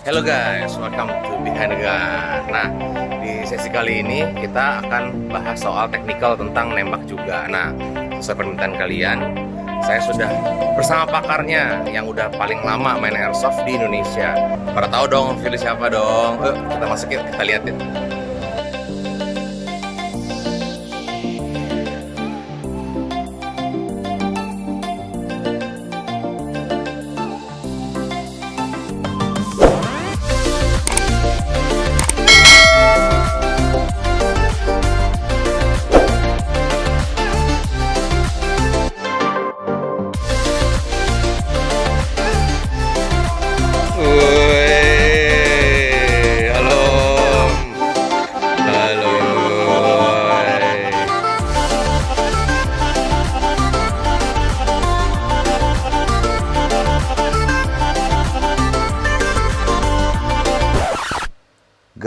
Hello guys, welcome to Behind the Gun. Nah, di sesi kali ini kita akan bahas soal teknikal tentang nembak juga. Nah, sesuai permintaan kalian, saya sudah bersama pakarnya yang udah paling lama main airsoft di Indonesia. Pada tahu dong, pilih siapa dong? Kita masuk yuk, kita liatin.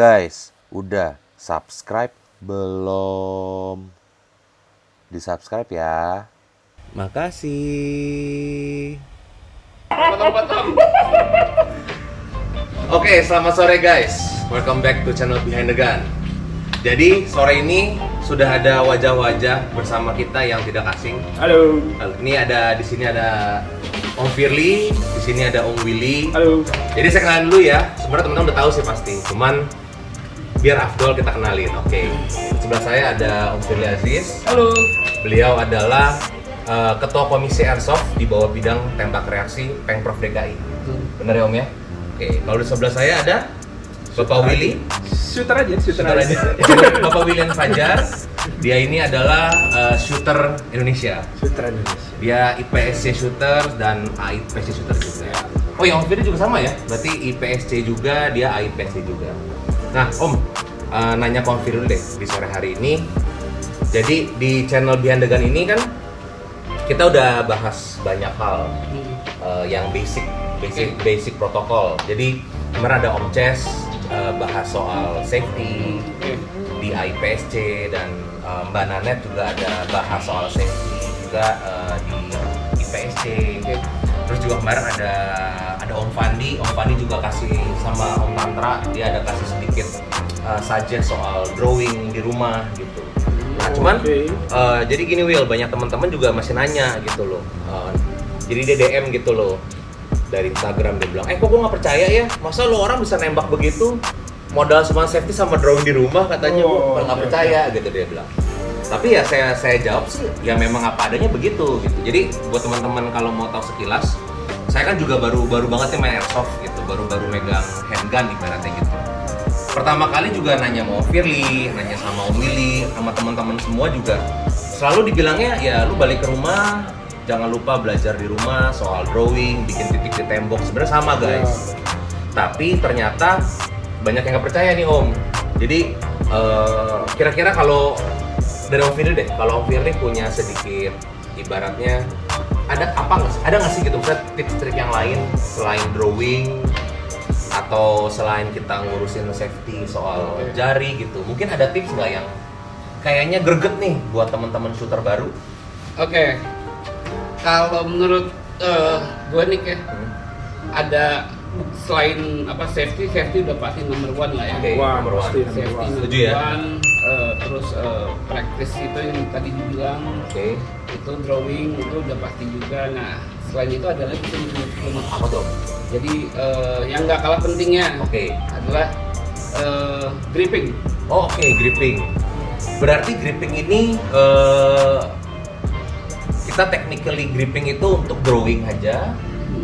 Guys, udah subscribe belum? Di-subscribe ya. Makasih. Potong-potong. Oke, selamat sore guys. Welcome back to channel Behind the Gun. Jadi, sore ini sudah ada wajah-wajah bersama kita yang tidak asing. Halo. Ini di sini ada Om Firly, di sini ada Om Willy. Halo. Jadi saya kenalin dulu ya. Sebenarnya teman-teman udah tahu sih pasti. Cuman biar afdol kita kenalin. Oke. Sebelah saya ada Om Firly Aziz. Halo. Beliau adalah Ketua Komisi Airsoft di bawah bidang tembak reaksi Pemprov DKI. Benar ya Om ya? Oke. Kalau di sebelah saya ada Bapak Willy. Shooter aja. Bapak William Fajar. Dia ini adalah shooter Indonesia. Shooter Indonesia. Dia IPSC shooter dan AIPSC shooter juga. Oh yang Om Firly juga sama ya? Berarti IPSC juga, dia AIPSC juga. Nah Om, nanya ke Om Firly dulu deh di sore hari ini. Jadi di channel Behind the Gun ini kan kita udah bahas banyak hal yang basic protokol. Jadi kemarin ada Om Ces bahas soal safety di IPSC dan Mbak Nanet juga ada bahas soal safety juga di IPSC. Terus juga kemarin ada Om Fandi juga kasih sama Om Tantra, dia ada kasih sedikit suggest soal drawing di rumah gitu. Nah cuman jadi gini Will, banyak teman-teman juga masih nanya gitu loh. Jadi dia DM gitu loh dari Instagram, dia bilang, kok gue nggak percaya ya, masa lo orang bisa nembak begitu, modal cuma safety sama drawing di rumah katanya, gue nggak percaya gitu dia bilang. Tapi ya saya jawab sih, ya memang apa adanya begitu gitu. Jadi buat teman-teman kalau mau tahu sekilas, saya kan juga baru banget nih main airsoft gitu, baru megang handgun ibaratnya gitu. Pertama kali juga nanya sama Om Firly, nanya sama Om Willy, sama teman-teman semua juga selalu dibilangnya ya lu balik ke rumah, jangan lupa belajar di rumah soal drawing, bikin titik di tembok. Sebenarnya sama guys. Tapi ternyata banyak yang nggak percaya nih Om. Jadi kira-kira kalau dari Om Firly deh, kalau Om Firly punya sedikit ibaratnya ada nggak sih gitu tips trik yang lain selain drawing atau selain kita ngurusin safety soal jari gitu, mungkin ada tips nggak yang kayaknya greget nih buat teman-teman shooter baru? Oke. Kalau menurut gue nih ya, ada selain safety udah pasti nomor one lah ya. Wah, nomor one. pasti Safety nomor one. Setuju ya? Terus practice itu yang tadi dibilang, itu drawing itu udah pasti juga. Nah selain itu ada lagi Apa tuh? Jadi yang nggak kalah pentingnya adalah gripping. Gripping. Berarti gripping ini kita technically gripping itu untuk drawing aja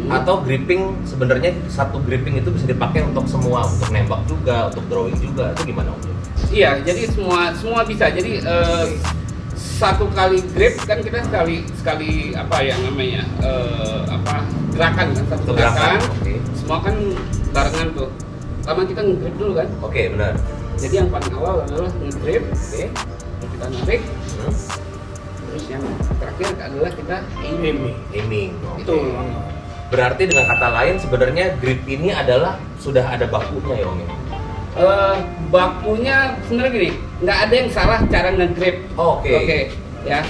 atau gripping sebenarnya satu gripping itu bisa dipakai untuk semua, untuk nembak juga, untuk drawing juga, itu gimana Om? Iya, jadi semua bisa. Jadi satu kali grip kan kita sekali gerakan kan, satu gerakan. Semua kan barengan tuh. Pertama kita nge-grip dulu kan. Benar. Jadi yang paling awal adalah nge-grip, kita narik. Terus yang terakhir adalah kita Aiming. Itu. Berarti dengan kata lain sebenarnya grip ini adalah sudah ada bakunya ya Om? Bakunya sebenarnya gini, nggak ada yang salah cara nge-grip. Oke. Ya,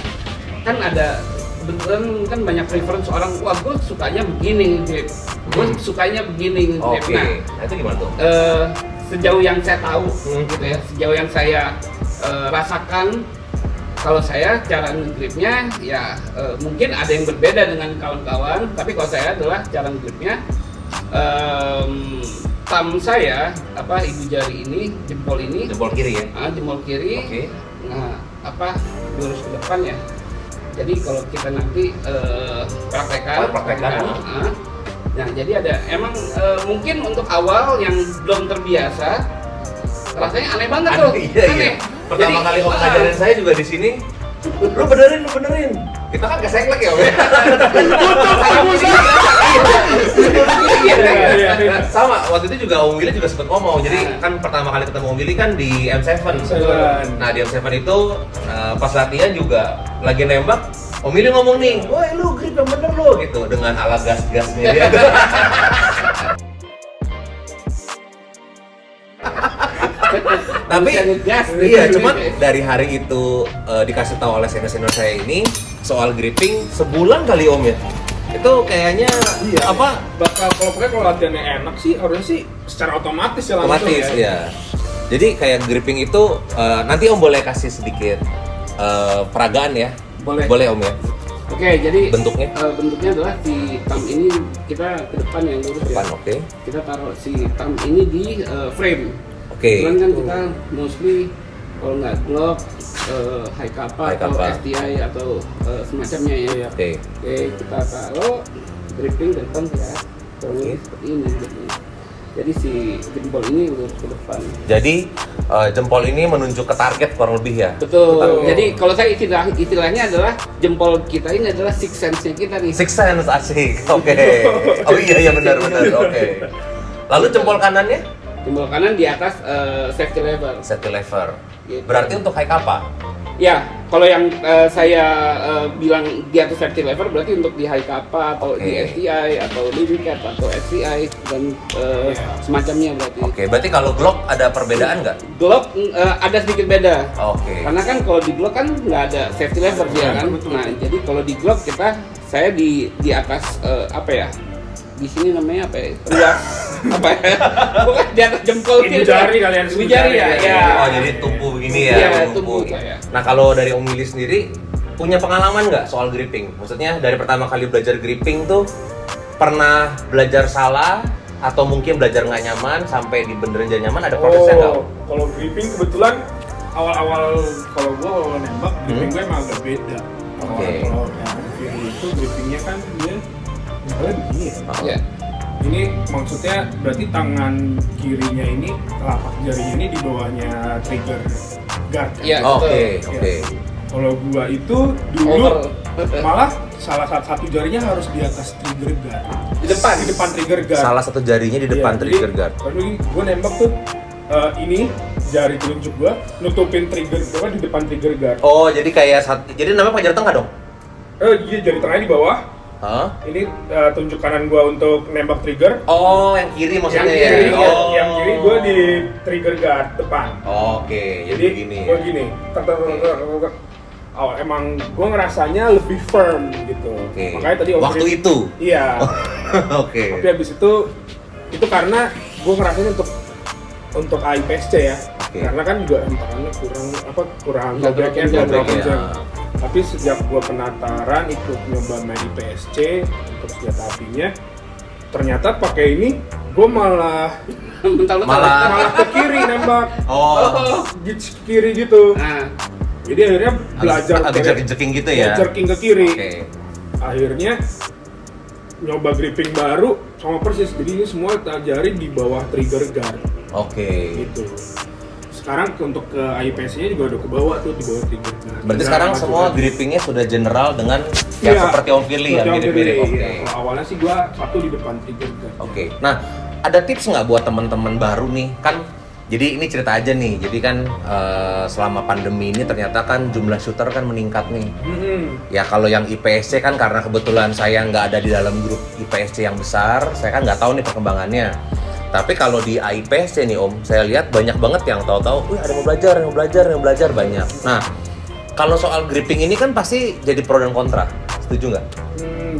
kan ada kebetulan kan banyak preference orang, wah gue sukanya begini grip, gue sukanya begini grip. Oke. Nah, itu gimana tuh? Sejauh yang saya tahu gitu ya, sejauh yang saya rasakan, kalau saya cara ngegripnya ya mungkin ada yang berbeda dengan kawan-kawan, tapi kalau saya adalah cara ngegripnya thumb saya, ibu jari ini, jempol ini, Jempol kiri ya? jempol kiri, Oke. nah lurus ke depan ya. Jadi kalau kita nanti praktekkan, nah jadi ada emang mungkin untuk awal yang belum terbiasa, rasanya aneh banget tuh. Iya, aneh. iya. Pertama kali Om ngajarin saya juga di sini, lu benerin. Kita kan keseklek ya Om ya? Sama, waktu itu juga Om Willy juga sempet ngomong. Jadi kan pertama kali ketemu Om Willy kan di M7. Nah di M7 itu pas latihan juga lagi nembak, Om Willy ngomong nih, woi lu grip yang bener lu gitu, dengan ala gas-gasnya dia. Tapi iya, cuman dari hari itu dikasih tahu oleh senior saya ini soal gripping sebulan kali Om ya. Itu kayaknya bakal kalau latihannya enak sih harusnya sih secara otomatis ya langsung. Otomatis ya. Jadi kayak gripping itu nanti Om boleh kasih sedikit peragaan ya. Boleh Om ya. Oke, jadi bentuknya adalah si thumb ini kita ke depan yang lurus depan, ya. oke. Kita taruh si thumb ini di frame. Oke. Cuman kan kita mostly kalau nggak glock, high kappa atau STI atau semacamnya ya. Oke. Oke, kita taruh gripping ke depan ya. Terus seperti ini gitu. Jadi si jempol ini lurus ke depan. Jadi jempol ini menunjuk ke target kurang lebih ya. Betul. Jadi kalau saya istilahnya adalah jempol kita ini adalah six sense-nya kita nih. Six sense asik. Oke. Oh iya benar. Oke. Lalu jempol kanannya? Jempol kanan di atas safety lever. Safety lever. Gitu. Berarti untuk high kappa? Ya, kalau yang saya bilang di atas safety lever berarti untuk di high kappa atau di STI atau di cap atau SCI dan semacamnya berarti. Oke, berarti kalau Glock ada perbedaan nggak? Glock ada sedikit beda. Oke. Karena kan kalau di Glock kan nggak ada safety lever dia kan. Nah, jadi kalau di Glock saya di atas di sini namanya apa ya? Ruas apa ya? Bukan di atas jempol Ibu jari kalian Ibu jari ya. Oh, jadi tumpu begini ya. Iya, tumpu. tumpu saya. Nah, kalau dari Om Willy sendiri punya pengalaman nggak soal gripping? Maksudnya dari pertama kali belajar gripping tuh pernah belajar salah atau mungkin belajar nggak nyaman sampai dibenerin jadi nyaman, ada prosesnya nggak? Kalau gripping kebetulan awal-awal kalau gua nembak gripping gue emang agak beda. Kalau yang kiri itu grippingnya kan dia begini ya. Ini maksudnya berarti tangan kirinya ini, telapak jarinya ini di bawahnya trigger guard. Iya, Oke. Kalau gua itu dulu malah salah satu jarinya harus di atas trigger guard. Di depan trigger guard. Salah satu jarinya di depan trigger guard. Jadi gua nembak tuh ini jari telunjuk gua nutupin trigger gua di depan trigger guard. Oh, jadi kayak jadi namanya pakai jari tengah dong? Iya, jari tengahnya di bawah. Ini tunjuk kanan gua untuk nembak trigger. Oh, yang kiri maksudnya yang kiri, ya? Yang kiri gua di trigger guard depan. Oke, Jadi gini. gua gini. Emang gua ngerasanya lebih firm gitu. Makanya tadi waktu itu. Iya. Oke. Tapi habis itu karena gua ngerasain untuk AIPSC ya. Karena kan juga tangannya kurang kencang. Tapi sejak gua penataran ikut nyoba main IPSC untuk senjata apinya, ternyata pakai ini gua malah ke kiri nembak. Kiri gitu. Jadi akhirnya belajar agak jerking gitu ya. Jerking ke kiri. Akhirnya nyoba gripping baru sama persis. Jadi ini semua jari di bawah trigger guard. Gitu. Sekarang untuk ke IPS-nya juga udah ke bawah tuh, di bawah trigger guard. Berarti sekarang semua grippingnya sudah general dengan seperti Om Willy ya, mirip-mirip. Kalau awalnya sih gua satu di depan trigger guard. Nah, ada tips nggak buat teman-teman baru nih? Kan jadi ini cerita aja nih. Jadi kan selama pandemi ini ternyata kan jumlah shooter kan meningkat nih. Ya kalau yang IPSC kan karena kebetulan saya nggak ada di dalam grup IPSC yang besar, saya kan nggak tahu nih perkembangannya. Tapi kalau di IPSC nih Om, saya lihat banyak banget yang tahu-tahu, ada yang mau belajar banyak. Nah, kalau soal gripping ini kan pasti jadi pro dan kontra. Setuju nggak?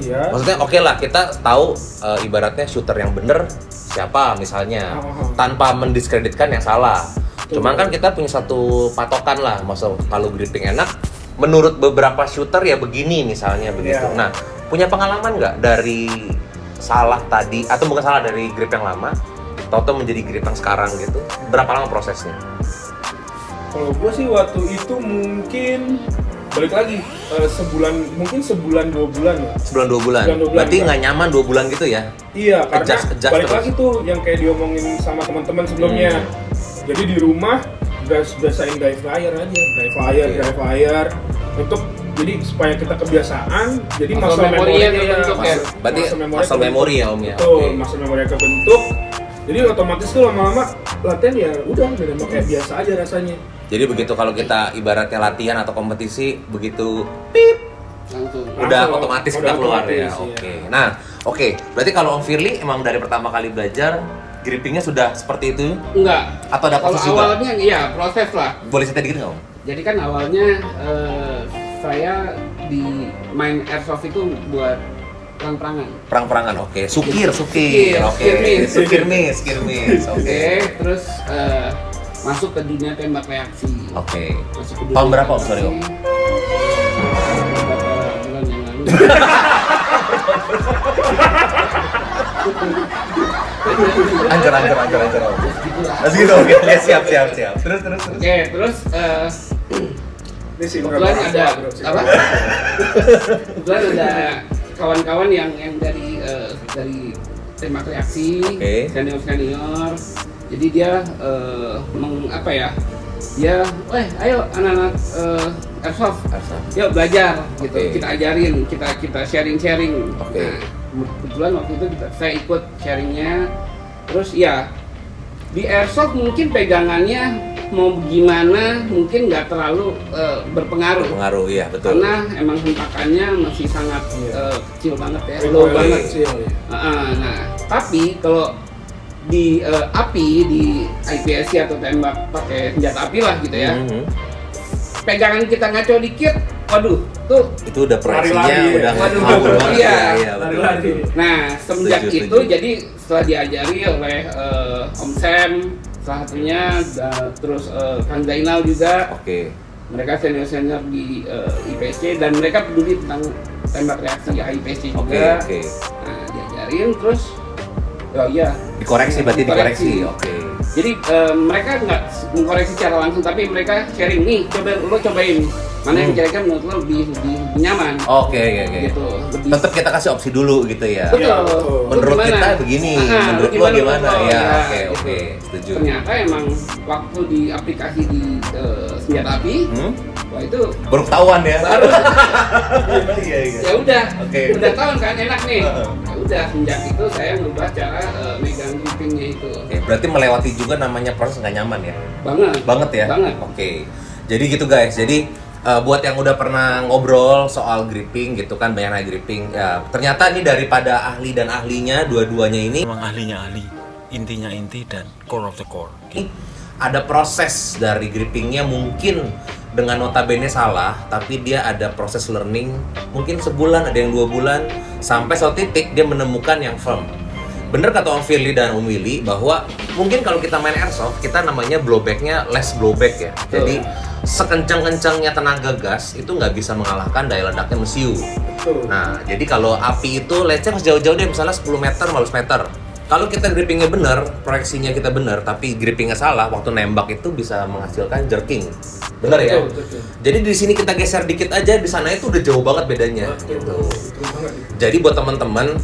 Ya. Maksudnya oke lah, kita tahu ibaratnya shooter yang bener siapa misalnya, tanpa mendiskreditkan yang salah. Cuman kan kita punya satu patokan lah, maksud kalau gripping enak, menurut beberapa shooter ya begini misalnya begitu. Nah, punya pengalaman nggak dari salah tadi, atau bukan salah dari grip yang lama, atau menjadi grip yang sekarang gitu? Berapa lama prosesnya? Kalau gue sih waktu itu mungkin balik lagi mungkin sebulan 2 bulan ya. Sebulan 2 bulan. Berarti nggak nyaman 2 bulan gitu ya? Iya, karena adjust balik terus. lagi tuh yang kayak diomongin sama teman-teman sebelumnya. Jadi di rumah biasain dry fire aja, dry fire untuk jadi supaya kita kebiasaan, jadi muscle memorinya kebentuk ya. Berarti muscle memory ya Om ya. Betul, muscle memory kebentuk. Jadi otomatis tuh lama-lama latihan ya udah nembak kayak biasa aja rasanya. Jadi begitu kalau kita ibaratnya latihan atau kompetisi, begitu pip, udah otomatis udah keluar ya. Oke. Nah, oke. Berarti kalau Om Firly emang dari pertama kali belajar grippingnya sudah seperti itu? Enggak. Atau ada proses juga? Kalau awalnya iya proses lah. Boleh cerita dikit nggak Om? Jadi kan awalnya saya di main airsoft itu buat perang-perangan. Perang-perangan, oke. Sukir, Sukir, oke. skirmish. Skirmish, oke. Terus masuk ke dunia tembak reaksi. Oke. Masuk ke dunia Tahun berapa Om? tembak Sorry Om. reaksi. Beberapa bulan yang lalu. Anjir Om. Segitu, oke. Siap. Terus. Oke, terus Ini sih kebetulan ada apa? Kebetulan ada kawan-kawan yang dari tembak reaksi, senior. Jadi dia apa ya? Dia, ayo anak-anak airsoft, yuk belajar gitu. Kita ajarin, kita sharing. Oke. Nah, kebetulan waktu itu saya ikut sharingnya. Terus ya di airsoft mungkin pegangannya mau gimana mungkin nggak terlalu berpengaruh. Iya betul. Karena emang hentakannya masih sangat kecil banget ya, low banget. Kecil, ya. Nah, tapi kalau di api, di IPSC atau tembak pakai senjata api lah gitu ya, pegangan kita ngaco dikit, waduh, tuh itu udah proyeksinya lari-lari, udah waduh, ngawur banget. iya. Iya, betul. Lari-lari. Nah, semenjak Setuju. itu jadi setelah diajari oleh Om Sam salah satunya, terus Kang Zainal juga, Oke. mereka senior di IPSC dan mereka peduli tentang tembak reaksi IPSC juga. Oke. Nah, diajarin terus, oh iya. Dikoreksi berarti dikoreksi. Oke. Jadi mereka nggak mengkoreksi secara langsung, tapi mereka sharing nih, cobain mana yang kira-kira menurut lo lebih nyaman. Oke. Gitu. Lebih Tetap kita kasih opsi dulu gitu ya. betul. Iya, betul. Lu Menurut gimana? kita begini, menurut lo gimana gimana? lo? Ya, gitu. oke, setuju. Ternyata emang waktu di aplikasi di senjata api, wah itu Baru ketahuan ya. baru Iya. ya udah, Oke. udah tahu kan enak nih. Ya udah sejak itu saya ngubah cara megang grippingnya itu. Oke, berarti melewati juga namanya proses nggak nyaman ya? Banget Ya? banget. Oke. Jadi gitu guys, jadi buat yang udah pernah ngobrol soal gripping gitu kan, banyak gripping ya, ternyata ini daripada ahli dan ahlinya, dua-duanya ini Memang ahlinya ahli, intinya inti dan core of the core. ada proses dari grippingnya, mungkin dengan notabene salah, tapi dia ada proses learning, mungkin sebulan, ada yang 2 bulan, sampai suatu titik dia menemukan yang firm. Bener kata Om Firly dan Om Willy bahwa mungkin kalau kita main airsoft, kita namanya blowbacknya less blowback ya. Jadi sekencang-kencangnya tenaga gas itu nggak bisa mengalahkan daya ledaknya mesiu. Betul. Nah, jadi kalau api itu, let's say pas jauh-jauh deh, misalnya 10 meter, 15 meter. Kalau kita grippingnya bener, proyeksinya kita bener, tapi grippingnya salah, waktu nembak itu bisa menghasilkan jerking. Bener ya? Betul. Jadi di sini kita geser dikit aja, di sana itu udah jauh banget bedanya. Gitu. Betul banget. Jadi buat teman-teman,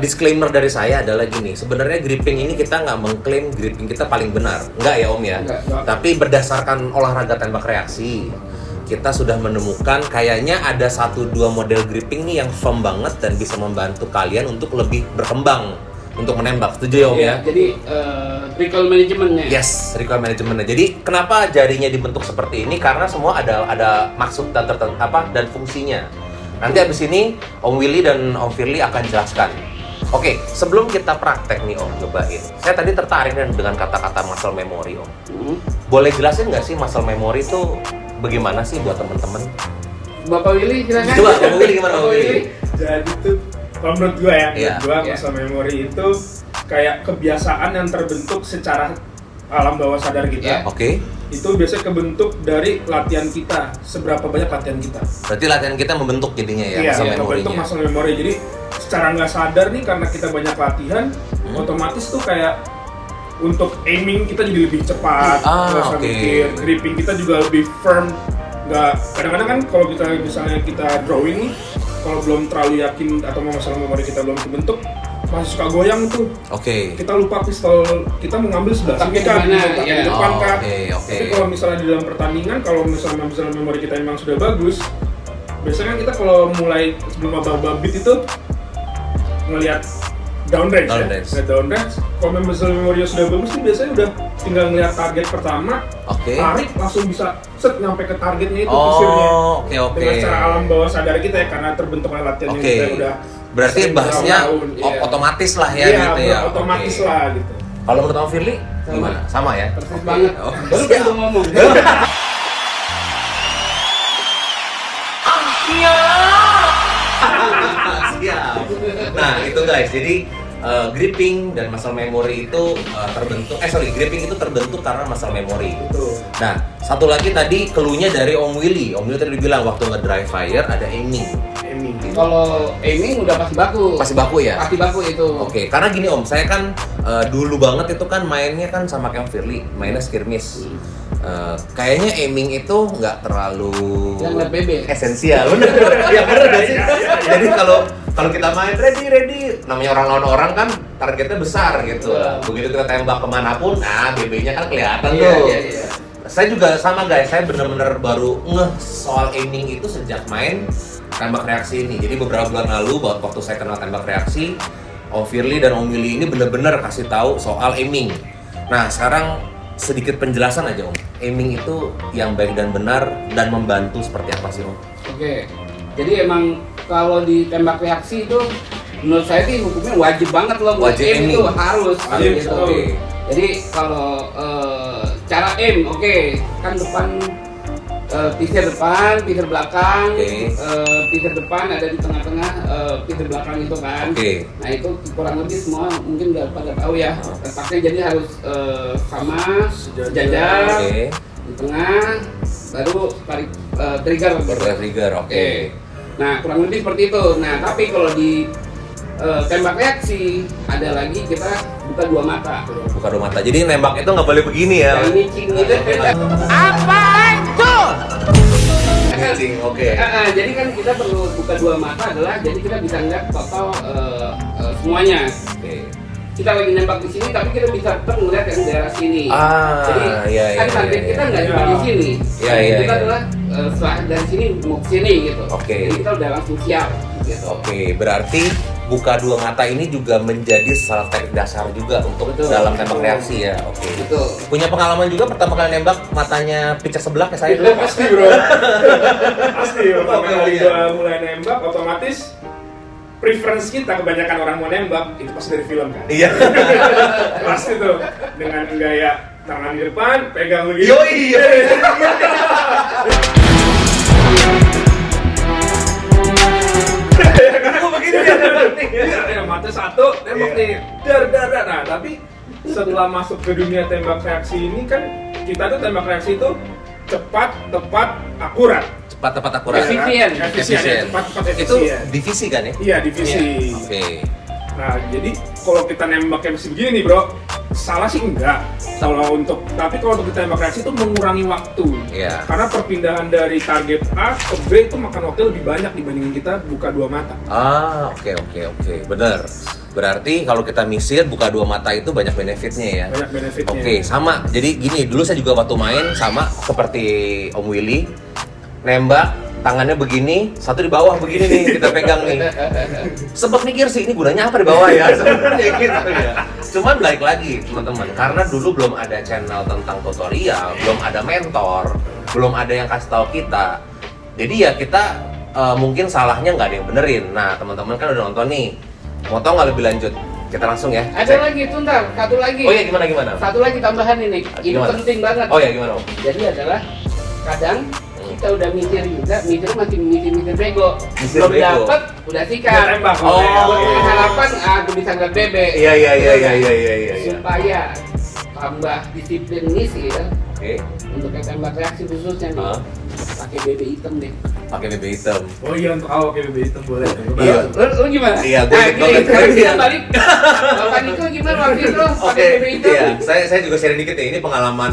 disclaimer dari saya adalah gini, sebenarnya gripping ini kita nggak mengklaim gripping kita paling benar, nggak ya Om ya? Nggak. Tapi berdasarkan olahraga tembak reaksi, kita sudah menemukan kayaknya ada 1-2 model gripping nih yang firm banget dan bisa membantu kalian untuk lebih berkembang untuk menembak. Setuju ya Om ya? Jadi recoil manajemennya. Yes, recoil manajemennya. Jadi kenapa jarinya dibentuk seperti ini? Karena semua ada maksud dan dan fungsinya. Nanti abis ini Om Willy dan Om Firly akan jelaskan. Oke, sebelum kita praktek nih Om, cobain. Saya tadi tertarik dengan kata-kata muscle memory Om. Boleh jelasin nggak sih muscle memory itu bagaimana sih buat teman-teman? Bapak Willy silakan. Coba, Bapak Willy gimana, Bapak Willy? Jadi tuh kalau menurut gua ya, Iya. menurut gua muscle memory itu kayak kebiasaan yang terbentuk secara alam bawah sadar kita. Iya. Oke. Itu biasanya kebentuk dari latihan kita, seberapa banyak latihan kita. Berarti latihan kita membentuk jadinya ya, Iya, muscle membentuk memorinya. muscle memory. Jadi secara nggak sadar nih karena kita banyak latihan, otomatis tuh kayak untuk aiming kita jadi lebih cepat, nggak usah oke. mikir, gripping kita juga lebih firm. Nggak, kadang-kadang kan kalau kita misalnya kita drawing nih, kalau belum terlalu yakin atau muscle memory kita belum terbentuk, masih suka goyang tuh. Oke. Kita lupa pistol kita mau ngambil sebelah Tapi sini kah, di mana? di Ya. depan kah. Oke. Tapi kalau misalnya di dalam pertandingan, kalau misalnya muscle memory kita memang sudah bagus, biasanya kan kita kalau mulai sebelum abang beat itu ngelihat down range, Down ya. range. Ngelihat down range. Kalau muscle memory sudah bagus sih biasanya udah tinggal ngelihat target pertama, Oke. tarik langsung bisa set nyampe ke targetnya itu pusirnya. Oh, oke. Dengan cara alam bawah sadar kita ya, karena terbentuk latihan yang Oke. kita udah Berarti sering bahasnya bertahun-tahun. Iya. otomatis lah ya Iya, gitu ya. otomatis Oke. lah gitu. Kalau menurut Om Firly gimana? Sama ya? Persis banget. Oh, Baru kan gua ngomong. Siap. Nah, itu guys. Jadi gripping dan muscle memory itu gripping itu terbentuk karena muscle memory. Betul. Nah, satu lagi tadi clue-nya dari Om Willy. Om Willy tadi bilang waktu nge-dry fire ada aiming. Aiming. Kalau aiming udah pasti baku. Pasti baku ya? Pasti baku itu. Oke, karena gini Om, saya kan dulu banget itu kan mainnya kan sama kayak Om Firly, mainnya skirmish. Kayaknya aiming itu nggak terlalu Yang ngeliat bebek. esensial, bener ya bener gak sih? Jadi kalau kita main ready, namanya orang lawan orang kan targetnya besar gitu. Begitu kita tembak kemanapun, nah BB-nya kan kelihatan Iya, tuh. iya. Saya juga sama guys, saya bener-bener baru ngeh soal aiming itu sejak main tembak reaksi ini. Jadi beberapa bulan lalu waktu saya kenal tembak reaksi, Om Firly dan Om Willy ini bener-bener kasih tahu soal aiming. Nah sekarang sedikit penjelasan aja Om, aiming itu yang baik dan benar dan membantu seperti apa sih Om? Oke. Jadi emang kalau di tembak reaksi itu menurut saya sih hukumnya wajib banget loh buat Wajib aim itu aiming. harus gitu. Oke. Jadi kalau cara aim, oke, kan depan pisir depan, pisir belakang, Oke. pisir depan ada di tengah-tengah, pisir belakang itu kan. Oke. Nah itu kurang lebih semua mungkin nggak pada tahu ya. Letaknya jadi harus sama sejajar Oke. di tengah, baru tarik trigger. Trigger, oke. Nah kurang lebih seperti itu. Nah tapi kalau di tembak reaksi ada lagi kita buka dua mata. Buka dua mata. Jadi nembak itu nggak boleh begini ya. Yang nicing gitu. Nicing, oke. Jadi kan kita perlu buka dua mata adalah jadi kita bisa lihat total semuanya. Oke. Kita lagi nembak di sini tapi kita bisa tetap melihat yang daerah sini. Ah, Jadi iya, kan iya, target iya, kita iya. nggak cuma di sini. Iya, Target iya, kita iya. adalah setelah dari sini mau ke sini gitu. Oke. Jadi kita udah langsung siap gitu. Oke, berarti buka dua mata ini juga menjadi salah teknik dasar juga untuk Betul. dalam tembak reaksi ya. Oke. Betul. Punya pengalaman juga pertama kali nembak matanya pitcher sebelah kayak saya dulu. Pasti bro. Pasti pertama Oke, kali iya. gua mulai nembak otomatis preference kita kebanyakan orang mau nembak itu pasti dari film kan. Iya. Pasti tuh dengan gaya tangan di depan pegang begini. Yoi. Kok begini ya? Iya, ya, mata satu nembak Iya. nih. Dar. Nah, tapi setelah masuk ke dunia tembak reaksi ini kan kita tuh tembak reaksi itu cepat, tepat, akurat. Cepat tepat akurat. Efisien. Efisien. Ya, cepat, tepat, Itu efisien. divisi kan ya? Iya, divisi. Oke. Nah, jadi kalau kita nembaknya mesti begini nih, bro, salah sih enggak. Tapi kalau untuk tembak reaksi itu mengurangi waktu. Iya. Karena perpindahan dari target A ke B itu makan waktu lebih banyak dibandingin kita buka dua mata. Ah, oke. Bener. Berarti kalau kita misil buka dua mata itu banyak benefitnya ya. Banyak benefitnya. Oke, sama. Jadi gini, dulu saya juga waktu main sama seperti Om Willy, nembak tangannya begini, satu di bawah begini nih kita pegang nih. Sempet mikir sih ini gunanya apa di bawah ya, sebenarnya gitu ya. Cuman balik lagi teman-teman, karena dulu belum ada channel tentang tutorial, belum ada mentor, belum ada yang kasih tahu kita. Jadi ya kita mungkin salahnya nggak ada yang benerin. Nah teman-teman kan udah nonton nih, mau tahu nggak lebih lanjut? Kita langsung ya. Ada lagi tuh ntar, satu lagi. Oh iya gimana? Satu lagi tambahan ini Gimana? penting banget. Oh ya gimana Om? Jadi adalah kadang kita udah mikir juga, mikir masih mikir bego. Misir Belum bego. dapet, udah sikat. Udah tembak. Oh. Buat harapan, aku bisa ngeliat bebek. Iya. Supaya tambah disiplin misir, Oke, untuk yang tembak reaksi khususnya nih, Hah? pakai bebek hitam deh. pakai bebek hitam. Oh iya, untuk awal kayak bebek hitam boleh. Iya. Lu gimana? Iya, gue inget gini, banget. sekarang kita balik. Bapak Niko gimana waktu itu Oke, pakai bebek hitam? iya. Saya juga sharing dikit ya. Ini pengalaman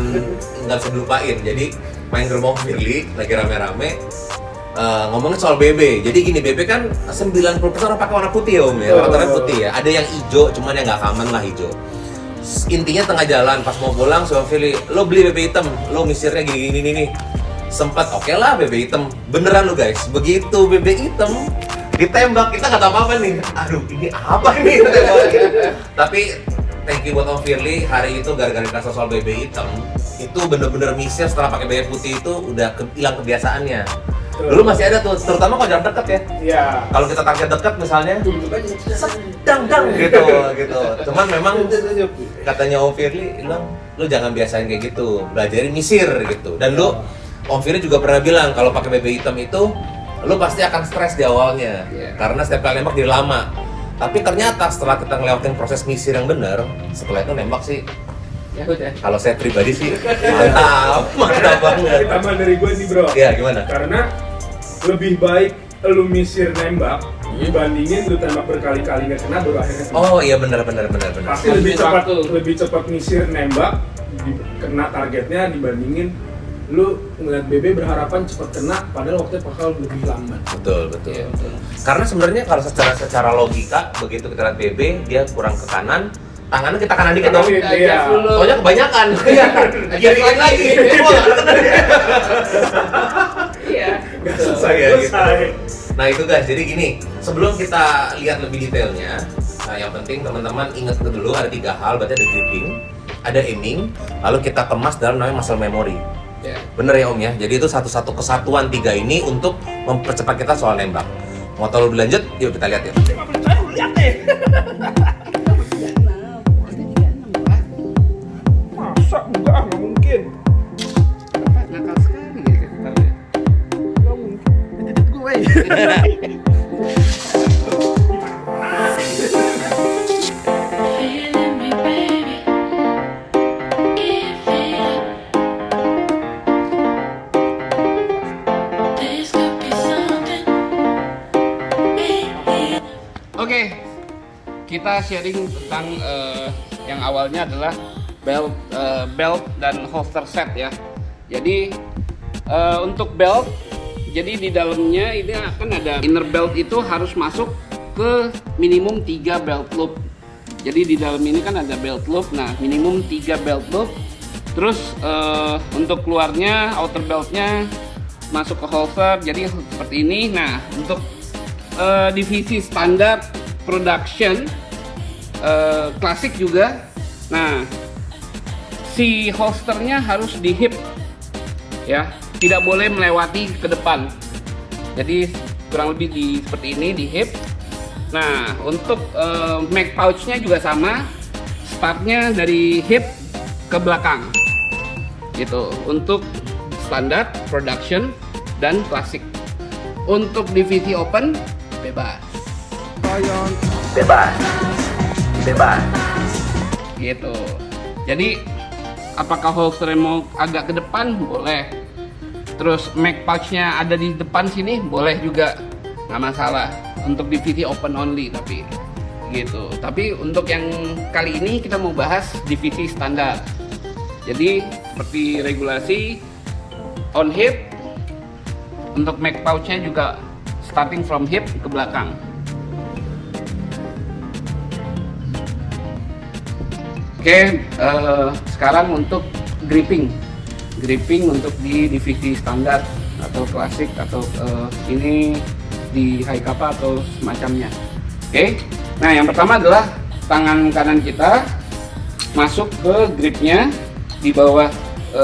nggak bisa dilupain. Jadi main ke rumah Om Firly, lagi rame-rame. Ngomongin soal BB. Jadi gini, BB kan 90% orang pakai warna putih ya Om ya. Rata-rata putih ya. Ada yang hijau, cuman yang nggak common lah hijau. Intinya tengah jalan pas mau pulang si Om Firly, lo beli BB hitam, lo misirnya gini nih. Sempat oke lah BB hitam. Beneran lo guys, begitu BB hitam ditembak kita nggak tahu apa nih. Aduh ini apa nih tembaknya. Tapi thank you buat Om Firly, hari itu gara-gara dikasih soal BB hitam itu bener-bener misir setelah pakai BB putih itu udah hilang kebiasaannya. Dulu masih ada tuh, terutama kalau jarak deket ya. Iya. Kalau kita target dekat misalnya, Tunjuk aja. sedang gitu. Cuman memang katanya Om Firly bilang, lu jangan biasain kayak gitu, belajarin misir gitu. Dan lu, Om Firly juga pernah bilang kalau pakai BB hitam itu, lu pasti akan stres di awalnya, karena setiap kali nembak jadi lama. Tapi ternyata setelah kita ngelewatin proses misir yang benar, setelah itu nembak sih, Ya udah. kalau saya pribadi sih mantap banget. Ini tambahan dari gue nih bro. Iya gimana? Karena lebih baik lu misir nembak dibandingin lu tembak berkali-kali nggak kena baru akhirnya kena. Oh iya benar. Pasti lebih cepat misir nembak kena targetnya dibandingin lu ngeliat BB berharapan cepat kena padahal waktunya bakal lebih lambat. Betul. Iya, betul. Karena sebenarnya kalau secara logika begitu kita lihat BB dia kurang ke kanan, tangannya kita kanan dikit dong. Iya. Adjust dulu. Soalnya kebanyakan. Adjust lagi. Iya. Gak selesai ya gitu. Selesai. Nah itu guys, jadi gini, sebelum kita lihat lebih detailnya, nah yang penting teman-teman ingat dulu ada 3 hal, berarti ada gripping, ada aiming, lalu kita kemas dalam namanya muscle memory. Ya. Bener ya Om ya, jadi itu satu-satu kesatuan 3 ini untuk mempercepat kita soal nembak. Mau tahu lebih lanjut? Yuk kita lihat ya. Masa enggak mungkin. Nakal sekali ya sebenarnya. Enggak mungkin. Feeling me, baby. Give it up. This could be something. Oke, kita sharing tentang yang awalnya adalah belt dan holster set ya. Jadi untuk belt, jadi di dalamnya ini akan ada inner belt itu harus masuk ke minimum 3 belt loop. Jadi di dalam ini kan ada belt loop, nah minimum 3 belt loop. Terus untuk keluarnya outer beltnya masuk ke holster, jadi seperti ini. Nah untuk divisi standar production klasik juga. Nah si holsternya harus di hip ya, tidak boleh melewati ke depan. Jadi kurang lebih seperti ini di hip. Nah untuk mag pouchnya juga sama, startnya dari hip ke belakang gitu untuk standar production dan klasik. Untuk divisi open bebas gitu. Jadi apakah holsternya mau agak ke depan boleh, terus mag pouchnya ada di depan sini boleh juga, nggak masalah. Untuk divisi open only tapi gitu. Tapi untuk yang kali ini kita mau bahas divisi standar. Jadi seperti regulasi on hip, untuk mag pouchnya juga starting from hip ke belakang. Oke, sekarang untuk gripping untuk di divisi standar atau klasik atau ini di high kappa atau semacamnya. Oke, nah yang pertama adalah tangan kanan kita masuk ke gripnya di bawah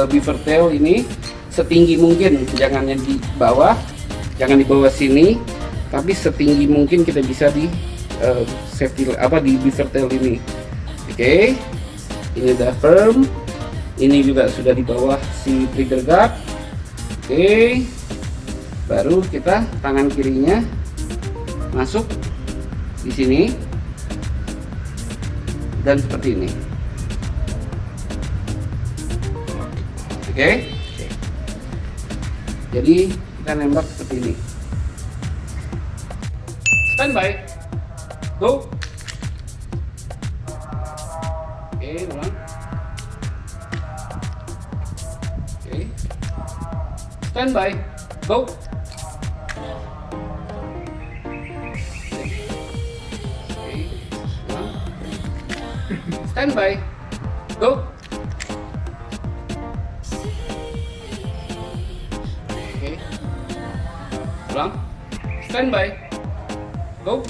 beaver tail ini setinggi mungkin, jangan di bawah sini, tapi setinggi mungkin kita bisa di safety di beaver tail ini. Oke, ini udah firm, ini juga sudah di bawah si trigger guard. Oke, Baru kita tangan kirinya masuk di sini dan seperti ini. Oke. Jadi kita nembak seperti ini. Standby. Go. Oke, ulang. Oke. Standby. Go. Oke, ulang. Standby. Go. Oke. Ulang. Standby. Go.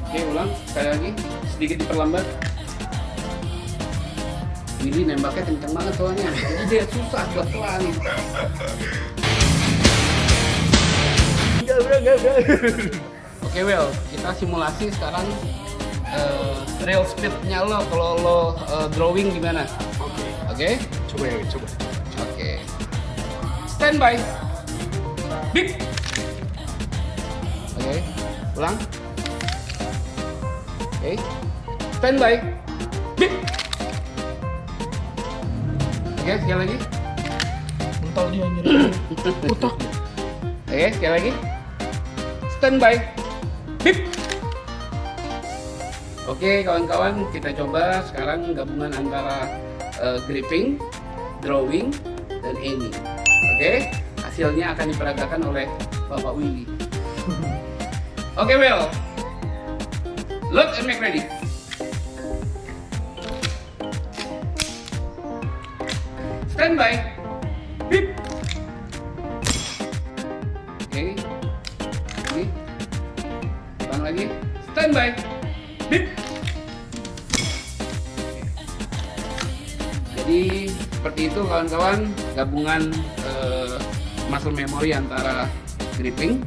Oke, ulang. Sekali lagi. Sedikit diperlambat. Ini nembaknya kencang banget soalnya. Jadi dia susah buat pelan. Oke, Will. Kita simulasi sekarang real speednya lo kalau lo drawing gimana? Oke. Coba ya, coba. Oke. Standby. Big. Oke. Ulang. Oke. Standby. Big. Oke, sekali lagi. Mental dia anjir. Putak. Oke, sekali lagi. Standby. Big. Oke, kawan-kawan, kita coba sekarang gabungan antara gripping, drawing, dan aiming. Oke, hasilnya akan diperagakan oleh Bapak Willy. Oke, Will. Look and make ready. Standby. Beep. Oke. Ini. Ulang lagi. Standby. Beep. Jadi seperti itu kawan-kawan, gabungan muscle memory antara gripping,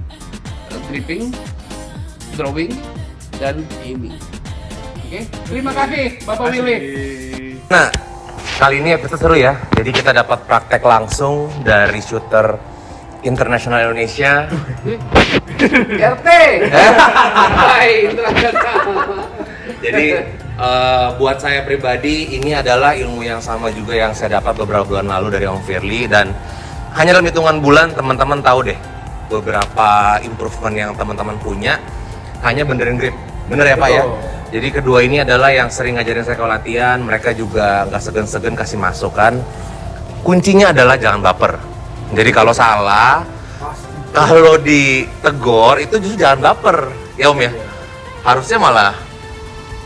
drawing, dan aiming. Oke, terima kasih Bapak Willy. Nah, kali ini episode seru ya. Jadi kita dapat praktek langsung dari shooter internasional Indonesia. RT. Hai, Jadi buat saya pribadi ini adalah ilmu yang sama juga yang saya dapat beberapa bulan lalu dari Om Firly, dan hanya dalam hitungan bulan teman-teman tahu deh beberapa improvement yang teman-teman punya hanya benerin grip. Bener ya Pak ya? Jadi kedua ini adalah yang sering ngajarin saya kalau latihan, mereka juga nggak segan-segan kasih masukan. Kuncinya adalah jangan baper. Jadi kalau salah, kalau ditegor itu justru jangan baper, ya Om ya. Harusnya malah,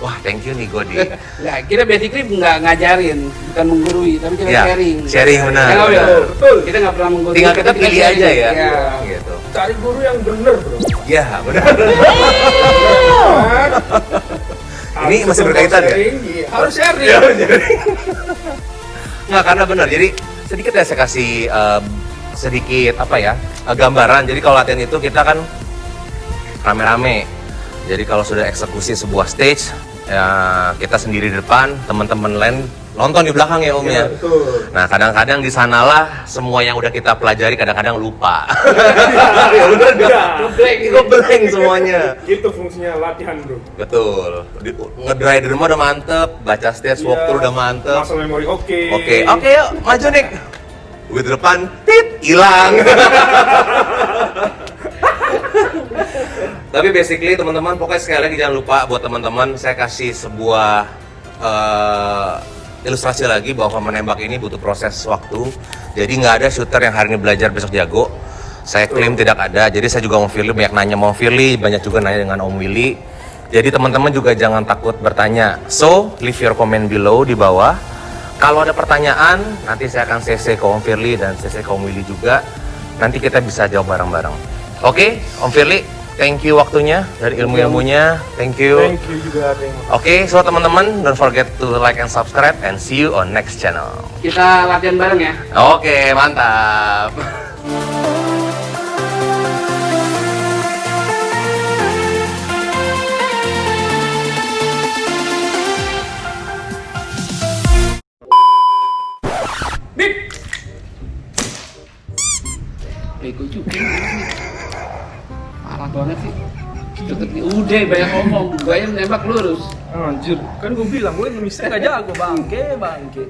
wah thank you nih gue di. Nah, kita basically nggak ngajarin, bukan menggurui, tapi kita Ya, sharing. sharing, benar, Ya, nggak, Will? benar. Betul. Kita nggak pernah menggurui. Tinggal kita pilih sharing. aja ya. Ya. Gitu. Cari guru yang bener, bro. Ya benar. Ini masih berkaitan ya? Iya, harus sharing. Nggak, karena benar. Jadi sedikit ya saya kasih sedikit apa ya gambaran. Jadi kalau latihan itu kita kan rame-rame. Jadi kalau sudah eksekusi sebuah stage, ya kita sendiri di depan, teman-teman lain nonton di belakang ya Om ya. Betul. Nah kadang-kadang di sanalah semua yang udah kita pelajari kadang-kadang lupa. Ya bener nggak? Ngeblank semuanya. Itu fungsinya latihan, bro. Betul. Ngedry di rumah udah mantep, baca stage walkthrough udah mantep. Muscle memory oke. Oke, yuk maju nih. Gue di depan, tit, hilang. Tapi basically teman-teman, pokoknya sekali lagi jangan lupa buat teman-teman, saya kasih sebuah ilustrasi lagi bahwa menembak ini butuh proses waktu. Jadi nggak ada shooter yang hari ini belajar besok jago. Saya klaim tidak ada. Jadi saya juga Om Firly banyak nanya sama Om Firly, banyak juga nanya dengan Om Willy. Jadi teman-teman juga jangan takut bertanya. So, leave your comment below di bawah. Kalau ada pertanyaan, nanti saya akan CC ke Om Firly dan CC ke Om Willy juga. Nanti kita bisa jawab bareng-bareng. Oke, Om Firly, thank you waktunya dari ilmu-ilmunya. Thank you. Thank you juga, Oke, so teman-teman, don't forget to like and subscribe and see you on next channel. Kita latihan bareng ya. Oke, mantap. Bip. bego juga. Parah banget sih. Deket nih, udah banyak ngomong, gue yang nembak lurus. Anjir, kan gue bilang gue ngemisnya gak jago, bangke.